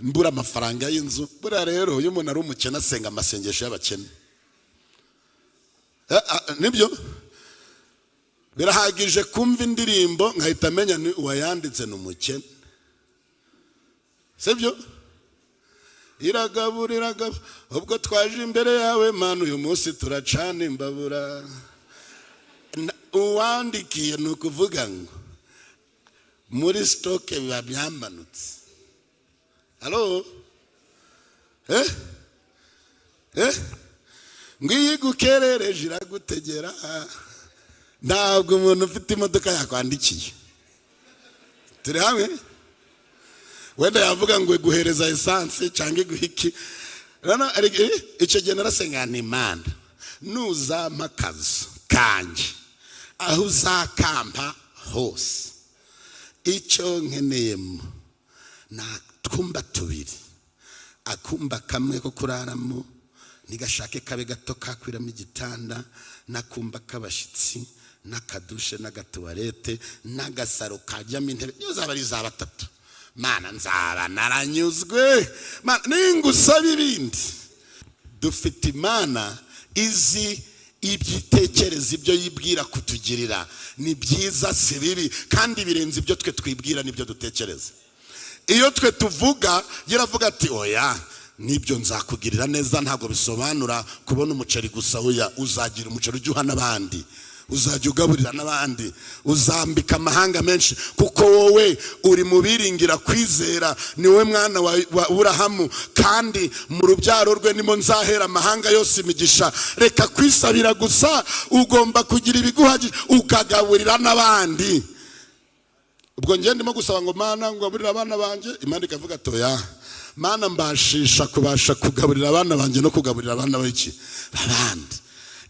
mbura amafaranga y'inzu. Buriya rero iyo umuntu ari umukene asenga amasengesho y'abakene, nibyo birahagije kumva indirimbo nkahita menya ni uwayanditse ni umukene, sibyo? Iragabura ubwo twaje imbere yawe Mana uyu munsi turacana imbabura. Uwandikiye ni ukuvuga ngo muri stoke biba byamanutse. Halo? Ngiye gukerereje iragutegera. Ntabwo umuntu ufite imodoka yakwandikiye. Turi hamwe? Wenda yavuga ngo guhereza essence cyangwa iguhiki. Rano icyo gihe narasenga ni Imana, nuzampa akazi kanjye aho uzakamba hose icyo nkeneyemo na twumba tubiri, akumba kamwe ko kuraramo nigashake kabe gato kakwiramo igitanda, nakumba kabashitsi, nakadushe, n'agatuwarete, n'agasaro kajyamo intebe. Uzaba ari za batatu, mana nzaba naranyuzwe. Ningusaba ibindi, dufite Imana izi ibyitekereza, ibyo yibwira kutugirira ni byiza si bibi, kandi birenze ibyo twe twibwira n'ibyo dutekereza. Iyo twe tuvuga yaravuga ati oya nibyo nzakugirira neza, ntabwo bisobanura kubona umuceri gusa. Oya, uzagira umuceri ujya uha n'abandi, uzajya ugaburira n'abandi, uzambika amahanga menshi, kuko wowe uri mu biringira kwizera. Niwe mwana wa Aburahamu, kandi mu rubyaro rwe nimo nzahera amahanga yose imigisha. Reka kwisabira gusa, ugomba kugira ibiguhagije ukagaburira n'abandi. Ubwo njye ndimo gusaba ngo Mana ngaburira abana banje, Imana ikavuga toya, Mana mbashisha kubasha kugaburira abana banje no kugaburira abana b'iki babandi.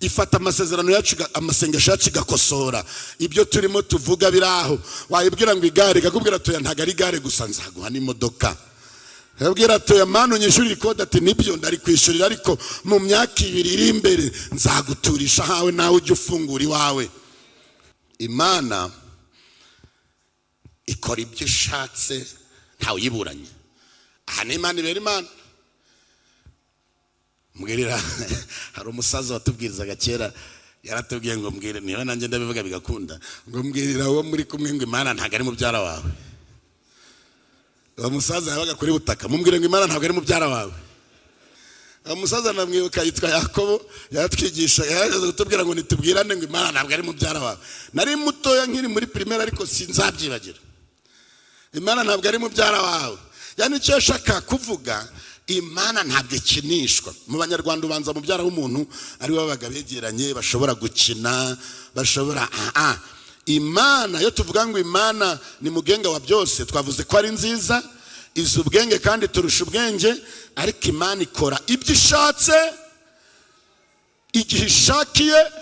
Ifata amasezerano yacu, amasengesho yacu igakosora ibyo turimo tuvuga biraho. Wayibwira ngo igare, ikakubwira toya ntago ari igare gusa, nzaguha n'imodoka. Yabwira toya Mana unyishurira ikode, ati nibyo ndari kwishurira, ariko mu myaka 2 iri imbere nzaguturisha hawe, nawe ujye ufungura iwawe. Imana ikora ibyo ishatse, ntawe uyiburanye. Aha ni Imana ibera Imana. Mbwirira, hari umusaza watubwirizaga kera, yaratubwiye ngo mbwire, niba nanjye ndabivuga bigakunda, ngo mbwirira wo muri kumwe ngo Imana ntago ari mubyara wawe. Uwo musaza yabaga kuri butaka, mumbwire ngo Imana ntago ari mubyara wawe. Uwo musaza namwibuka yitwa Yakobo, yatwigisha, yaje kutubwira ngo nitubwirane ngo Imana ntago ari mubyara wawe. Nari mutoya nkiri muri primaire, ariko sinzabyibagira. Imana ntabwo ari mubyara wawe. Yani icyo shaka kuvuga, Imana ntabwo ikinishwa. Mu Banyarwanda ubanza mubyara w'umuntu ari babaga begeranye, bashobora gukina, bashobora Imana yo tuvuga ngo Imana ni mugenga wa byose, twavuze ko ari nziza, izi ubwenge kandi turusha ubwenge, ariko Imana ikora ibyo ishatse igihe ishakiye,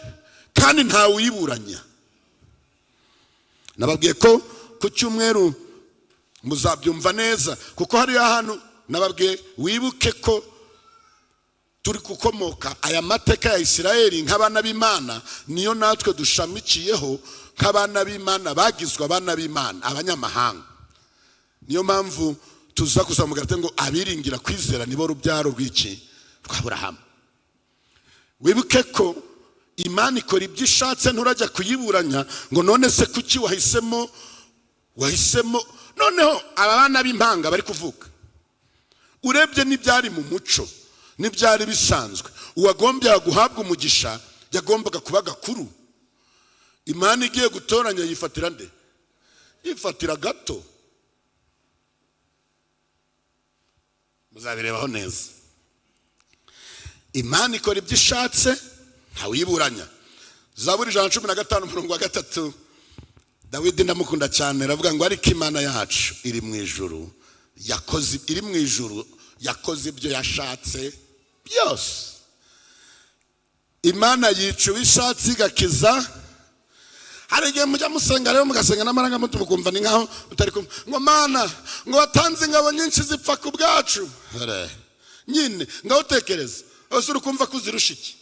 kandi ntawe uyiburanya. Nababwiye ko ku cyumweru muzabyumva neza, kuko hari ahantu nababwiye, wibuke ko turi kukomoka aya mateka ya Isirayeli nk'abana b'Imana, niyo natwe dushamikiyeho nk'abana b'Imana, bagizwe abana b'Imana, abanyamahanga. Niyo mpamvu tuza kuzamuka ngo abiringira kwizera nibo rubyaro rw'iki rwa Aburahamu. Wibuke ko Imana ikora ibyo ishatse, nturajya kuyiburanya ngo none se kuki wahisemo noneho aba bana b'impanga bari kuvuga. Urebye n'ibyari mu muco, n'ibyari bisanzwe, uwagombye guhabwa umugisha yagombaga kuba gakuru. Imana igiye gutoranya yifatira nde? Yifatira gato. Muzabirebaho neza. Imana ikora ibyo ishatse, ntawe uyiburanya. Zaburi 115:3, Dawidi ndamukunda cyane, aravuga ngo ariko Imana yacu iri mu ijuru, yakoze ibyo yashatse byose. Imana yica ishatse igakiza. Hari igihe mujya musenga rero mugasenga n'amarangamutima ukumva ni nkaho utari kumwe, ngo Mana ngo watanze ingabo nyinshi zipfa ku bwacu. Nyine ngaho utekereza, ose urukumva kuzirusha iki?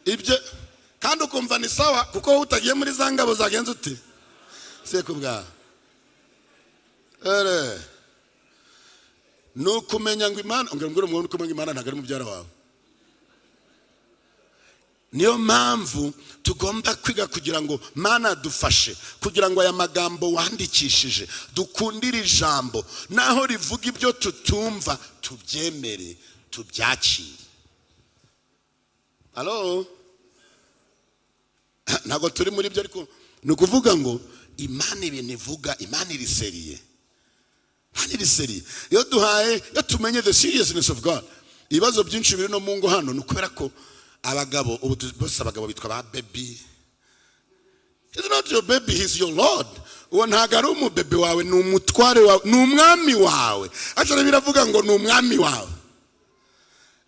Ibyo kandi ukumva ni sawa, kuko wowe utagiye muri za ngabo zagenze uti se ku bwawe. Nukumenya ngo Imana, ngambwira umuntu kumenya Imana ntago ari mubyara wawe. Niyo mpamvu tugomba kwiga kugira ngo Mana dufashe, kugira ngo aya magambo wandikishije dukundire ijambo, naho rivuga ibyo tutumva tubyemere, tubyakire. Hello? Ntago turi muri byo, ariko ni ukuvuga ngo Imana ibintu ivuga, Imana iri seriye. Iyo tumenye the seriousness of God, ibibazo byinshi biri no mu ngo hano, ni ukubera ko abagabo, ubu bose abagabo bitwa ba baby. He's not your baby, he's your Lord. Uwo ntago ari umubebe wawe, ni umutware wawe, ni umwami wawe. Actually biravuga ngo ni umwami wawe,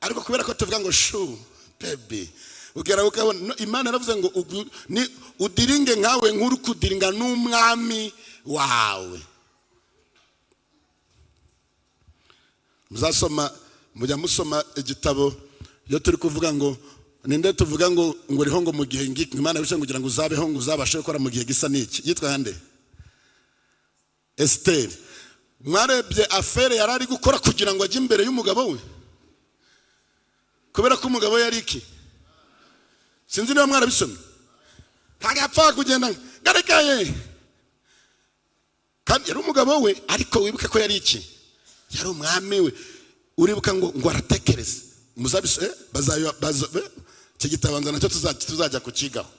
ariko kubera ko tuvuga ngo shu baby, ugera ukabona Imana yaravuze ngo udiringe nkawe nkuru kudiringa n'umwami wawe. Mujya musoma igitabo iyo turi kuvuga ngo ninde tuvuga ngo riho ngo mu gihe ngiki Imana yabishe kugira ngo uzabeho ngo uzabashe gukora mu gihe gisa n'iki, yitwa hande Esther. Mwarebye afere yarari gukora kugira ngo ajye imbere y'umugabo we, kubera ko umugabo yari iki, sinzi niba mwarabisomye, ntagapfa kugenda garekaye, kandi yari umugabo we, ariko wibuke ko yari iki, yari umwami we. Uribuka ngo aratekereza muzabise kigitabanza nacyo tuzajya kukigaho.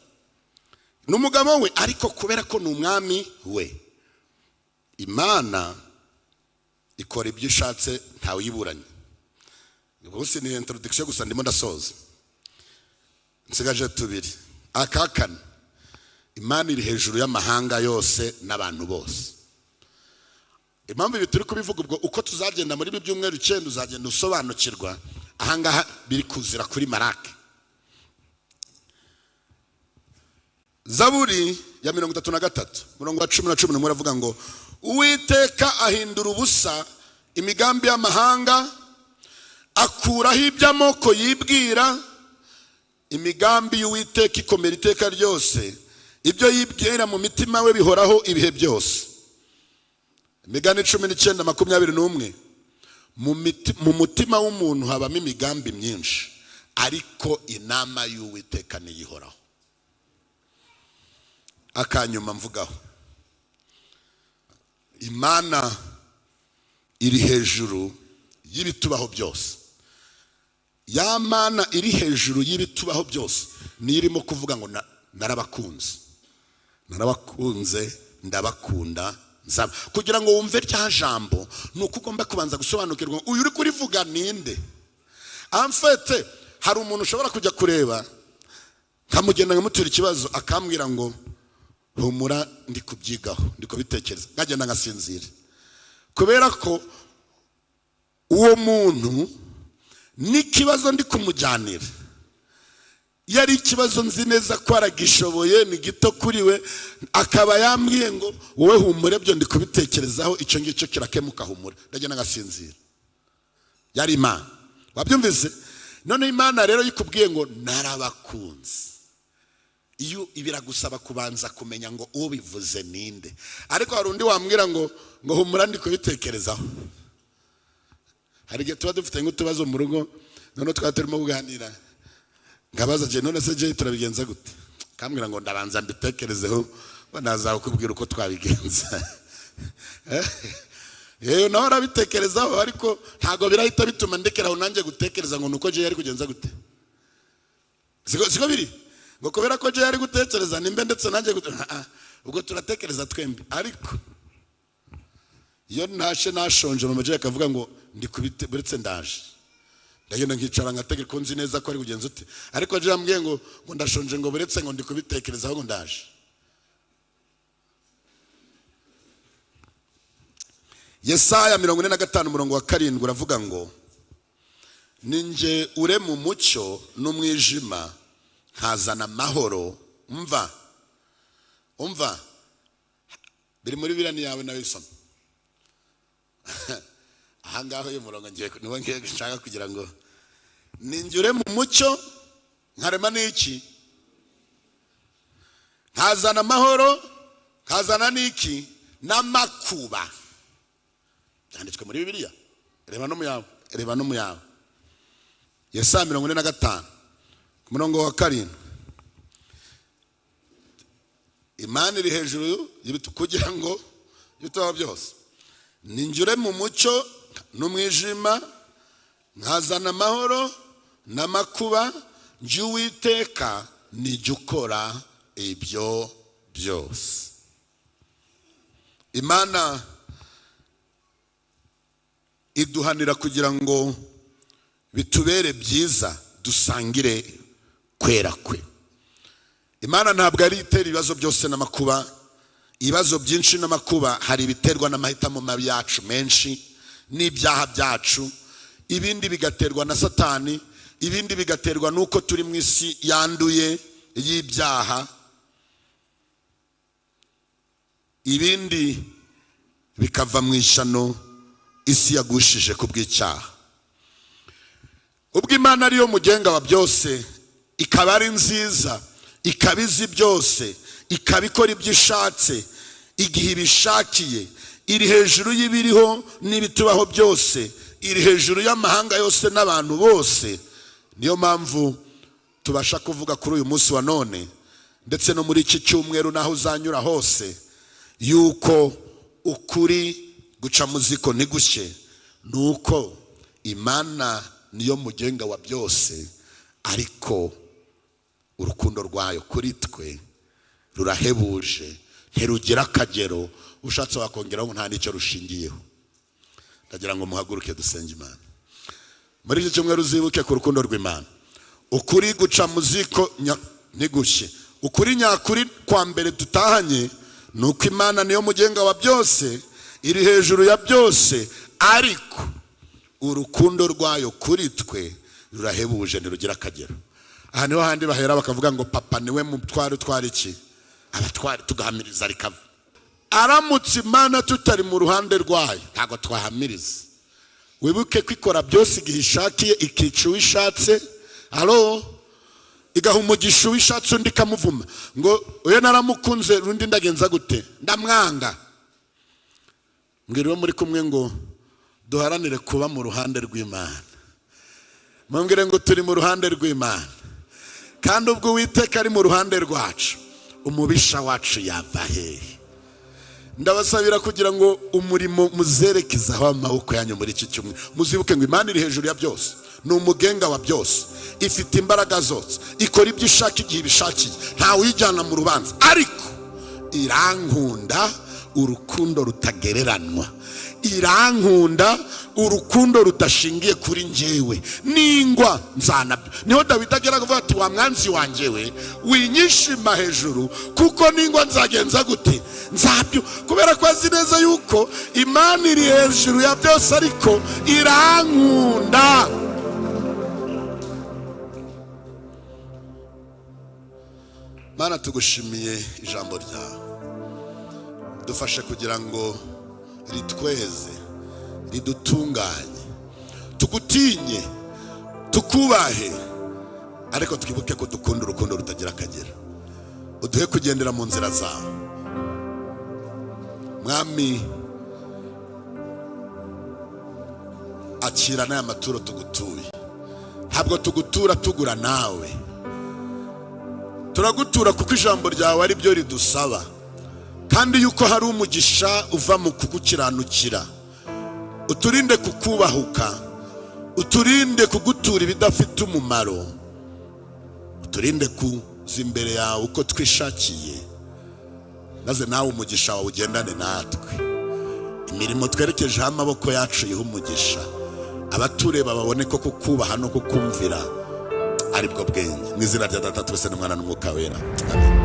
N'umugabo we, ariko kubera ko ni umwami we, Imana ikora ibyo ishatse ntawe yiburanye. Ubuse ni introduction gusa ndimo ndasoza. Nsigaje tubiri. Akakana, Imana iri hejuru y'amahanga yose n'abantu bose. Impamvu ibi turi kubivuga ubwo uko tuzagenda muri byumweru 9 uzagenda usobanukirwa. Ahangaha biri kuzira kuri Marake. Zaburi ya 33 murongo wa 10 muravuga ngo Uwiteka ahindura ubusa imigambi y'amahanga, akuraho iby'amoko yibwira. Imigambi y'Uwiteka ikomera iteka ryose, ibyo yibwira mu mitima we bihoraho ibihe byose. Imigani 19:21 mu mutima w'umuntu habamo imigambi myinshi, ariko inama y'Uwiteka niyihoraho. Akanyuma mvugaho, Imana iri hejuru y'ibitubaho byose. Ya Mana iri hejuru y'ibitubaho byose nirimo kuvuga ngo narabakunze ndabakunda nzaba. Kugira ngo wumve rya jambo nuko ugomba kubanza gusobanukirwa uyu uri kurivuga ninde. Amfete hari umuntu ushobora kujya kureba nkamugenda nkamutura ikibazo akambwira ngo humura ndi kubyigaho ndi kubitekereza, ngagenda ngasinzira, kubera ko uwo muntu n'ikibazo ndi kumujyanira yari ikibazo nzi neza ko aragishoboye, ni gito kuri we, akaba yambwiye ngo wowe humure byo ndi kubitekerezaho, icyo ngicyo kirakemuka, humura, ndagenda ngasinzira. Yari Imana, wabyumvise? None Imana rero yikubwiye ngo narabakunze, iyo ibiragusaba kubanza kumenya ngo ubivuze ninde. Ariko hari undi wambwira ngo humura ndi kubitekerezaho. Hari igihe tuba dufite nk'utubazo mu rugo, none twaturimo kuganira, ngabaza je none se je turabigenza gute, kambwira ngo ndabanza mbitekerezeho banaza kukubwira uko twabigenza. Yewe naho arabitekerezaho, ariko ntago birahita bituma ndekeraho nanjye gutekereza ngo nuko je yari kugenza gute. Siko biri ngo kubera ko je yari gutekereza nimbe ndetse nanjye ubwo turatekereza twembi. Ariko iyo nashonje mu maje akavuga ngo ndi kubite buretse ndaje, ndagenda nkicara ngatege ko nzi neza ko ari kugenza ute, ariko je yambwiye ngo ndashonje ngo buretse ngo ndi kubitekerezaho ngo ndaje. Yesaya 45 murongo wa 7 uravuga ngo ninje ure mu mucyo n'umwijima nkazana amahoro. Umva biri muri birani yawe nawe isoma. Ahangaho uyu murongo niwo ngiye gushaka kugira ngo ninje ure mu mucyo nkarema n'iki, nkazana amahoro, nkazana n'iki, n'amakuba. Byanditswe muri Bibiliya, reba no mu yawe. Yesaya 45 murongo wa 7. Imana iri hejuru kugira ngo ibitubaho byose. Ninjure mu mucyo n'umwijima nkazana amahoro n'amakuba, nje Uwiteka nijye ukora ibyo byose. Imana iduhanira kugira ngo bitubere byiza, dusangire kwera kwe. Imana ntabwo ari itera ibibazo byose n'amakuba. Ibibazo byinshi n'amakuba hari ibiterwa n'amahitamo mabi yacu menshi n'ibyaha byacu, ibindi bigaterwa na Satani, ibindi bigaterwa nuko turi mu isi yanduye y'ibyaha, ibindi bikava mu ishano isi yagushije ku bw'icyaha. Ubwo Imana ariyo mugenga wa byose, ikaba ari nziza, ikabizi byose, ikabikora ibyo ishatse igihe ibishakiye, iri hejuru y'ibiriho n'ibitubaho byose, iri hejuru y'amahanga yose n'abantu bose. Niyo mpamvu tubasha kuvuga kuri uyu munsi wa none ndetse no muri iki cyumweru naho uzanyura hose yuko ukuri guca mu Ziko Ntigushye nuko Imana niyo mugenga wa byose, ariko urukundo rwayo kuri twe rurahebuje, ntirugira akagero. Ushatse wakongeraho nta nicyo rushingiyeho. Ndagira ngo muhaguruke dusenge Imana. Muri iki cyumweru uzibuke ku rukundo rw'Imana. Ukuri guca mu Ziko Ntigushye, ukuri nyakuri kwa mbere tutahanye nuko Imana niyo mugenga wa byose, iri hejuru ya byose, ariko urukundo rwayo kuri twe rurahebuje, ntirugira akagero. Aha niho handi bahera bakavuga ngo papa niwe mutware utwara iki? Abatware tugahamiriza rikava. Aramutse Imana tutari mu ruhande rwayo ntago twahamiriza. Wibuke kwikora byose igihe ishakiye, ikica uwishatse, igaha umugisha uwishatse undi kamuvuma ngo uyo naramukunze rundi ndagenza gute, ndamwanga. Mbwira muri kumwe ngo duharanire kuba mu ruhande rw'Imana. Mwambwire ngo turi mu ruhande rw'Imana, kandi ubwo Uwiteka ari mu ruhande rwacu, umubisha wacu yava hehe? Ndabasabira kugira ngo umurimo muzerekezaho amaboko yanyu muri iki cyumweru. Muzibuke ngo Imana iri hejuru ya byose, ni umugenga wa byose, ifite imbaraga zose, ikora ibyo ishaka igihe ibishakiye, ntawe uyijyana mu rubanza, ariko irankunda urukundo rutagereranwa, irankunda urukundo rudashingiye kuri njyewe, ningwa nzanabyo. Niho Dawidi agera kuvuga ati wa mwanzi wanjye we winyishima hejuru, kuko ningwa nzagenza gute, nzabyo. Kubera ko azi neza yuko Imana iri hejuru ya byose, ariko irankunda. Mana tugushimiye ijambo ryawe, dufashe kugira ngo ritweze, ridutunganye, tugutinye, tukubahe, ariko twibuke ko dukunda urukundo rutagira akagera. Uduhe kugendera mu nzira zawe Mwami. Akira n'aya maturo tugutuye, ntabwo tugutura tugura nawe, turagutura kuko ijambo ryawe ari byo ridusaba, kandi yuko hari umugisha uva mu kugukiranukira. Uturinde kukubahuka, uturinde kugutura ibidafite umumaro, uturinde kuza imbere yawe uko twishakiye, maze nawe umugisha wawe ugendane natwe. Imirimo twerekejeho amaboko yacu yiha umugisha, abatureba babone ko kukubaha no kukumvira ari bwo bwenge. Mu izina rya Data twese n'Umwana n'Umwuka Wera, amen.